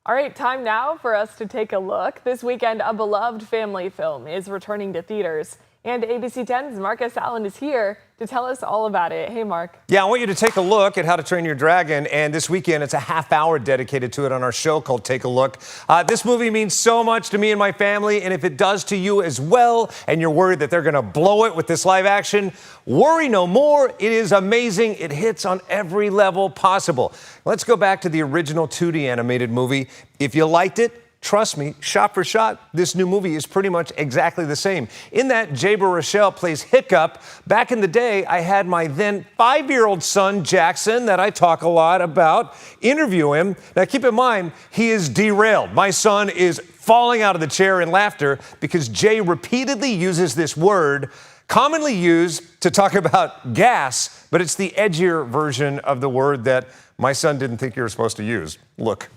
All right, time now for us to take a look. This weekend, a beloved family film is returning to theaters. And ABC10's Mark S is here to tell us all about it. Hey, Mark. Yeah, I want you to take a look at How to Train Your Dragon. And this weekend, it's a half hour dedicated to it on our show called Take a Look. This movie means so much to me and my family. And if it does to you as well, and you're worried that they're going to blow it with this live action, worry no more. It is amazing. It hits on every level possible. Let's go back to the original 2D animated movie. If you liked it, trust me, shot for shot, this new movie is pretty much exactly the same. In that, Jay Baruchel plays Hiccup. Back in the day, I had my then 5-year-old son, Jackson, that I talk a lot about, interview him. Now, keep in mind, he is derailed. My son is falling out of the chair in laughter because Jay repeatedly uses this word, commonly used to talk about gas, but it's the edgier version of the word that my son didn't think you were supposed to use. Look.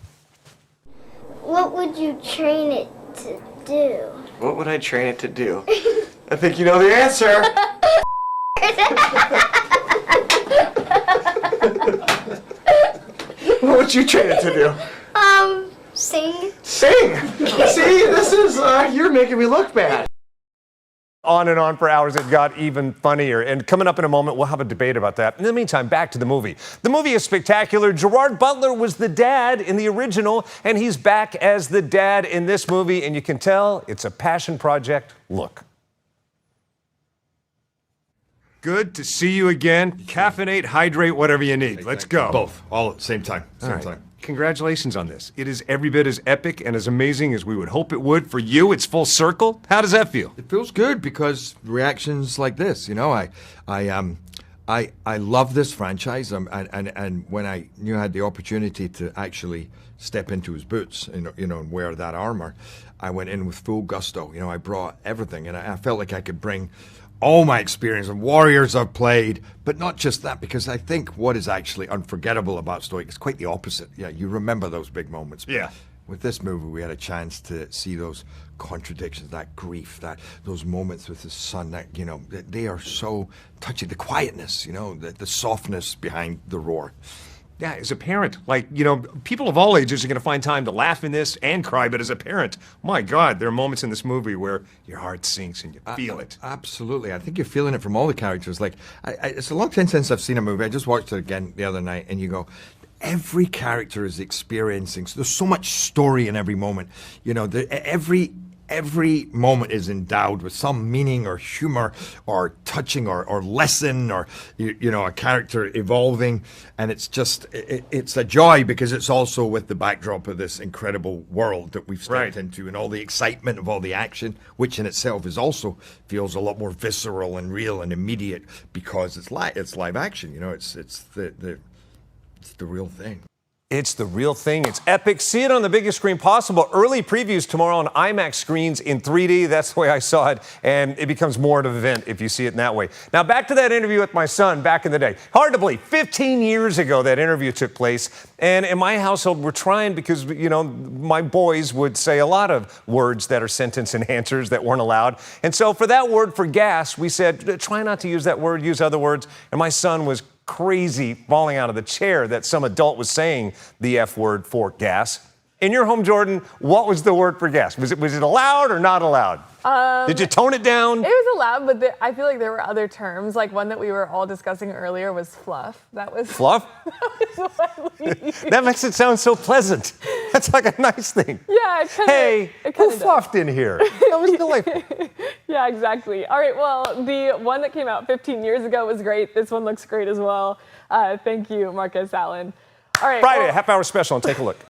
What would you train it to do? What would I train it to do? I think you know the answer. What would you train it to do? Sing. Sing! See, this is, you're making me look bad. On and on for hours, it got even funnier. And coming up in a moment, we'll have a debate about that. In the meantime, back to the movie. The movie is spectacular. Gerard Butler was the dad in the original, and he's back as the dad in this movie. And you can tell it's a passion project. Look. Good to see you again. Caffeinate, hydrate, whatever you need. Let's go. Both, all at the same time. Same time. Congratulations on this. It is every bit as epic and as amazing as we would hope it would. For you, it's full circle. How does that feel? It feels good because reactions like this, you know, I love this franchise, and when I knew I had the opportunity to actually step into his boots, and wear that armor, I went in with full gusto. You know, I brought everything, and I felt like I could bring all my experience and warriors I've played, but not just that, because I think what is actually unforgettable about Stoic is quite the opposite. Yeah, you remember those big moments. Yeah. With this movie, we had a chance to see those contradictions, that grief, those moments with his son, that, you know, they are so touchy. The quietness, you know, the softness behind the roar. Yeah, as a parent, like, you know, people of all ages are going to find time to laugh in this and cry, but as a parent, my God, there are moments in this movie where your heart sinks and you feel it. Absolutely. I think you're feeling it from all the characters. Like, it's a long time since I've seen a movie. I just watched it again the other night, and you go, every character is experiencing, so there's so much story in every moment. You know, every moment is endowed with some meaning or humor or touching or lesson or, you know, a character evolving. And it's just, it's a joy because it's also with the backdrop of this incredible world that we've stepped into, and all the excitement of all the action, which in itself is also feels a lot more visceral and real and immediate because it's live action. You know, it's the real thing. It's the real thing. It's epic. See it on the biggest screen possible. Early previews tomorrow on IMAX screens in 3D. That's the way I saw it, and it becomes more of an event if you see it in that way. Now, back to that interview with my son back in the day. Hard to believe, 15 years ago that interview took place, and in my household, we're trying because, you know, my boys would say a lot of words that are sentence enhancers that weren't allowed. And so for that word for gas, we said, try not to use that word, use other words. And my son was crazy falling out of the chair that some adult was saying the F word for gas. In your home, Jordan, what was the word for gas? Was it allowed or not allowed? Did you tone it down? It was allowed, but I feel like there were other terms. Like one that we were all discussing earlier was fluff. That was fluff? That makes it sound so pleasant. That's like a nice thing. Yeah, hey, who fluffed in here? That was delightful. Yeah, exactly. All right, well, the one that came out 15 years ago was great. This one looks great as well. Thank you, Mark S. All right. Friday, half-hour special, and take a look.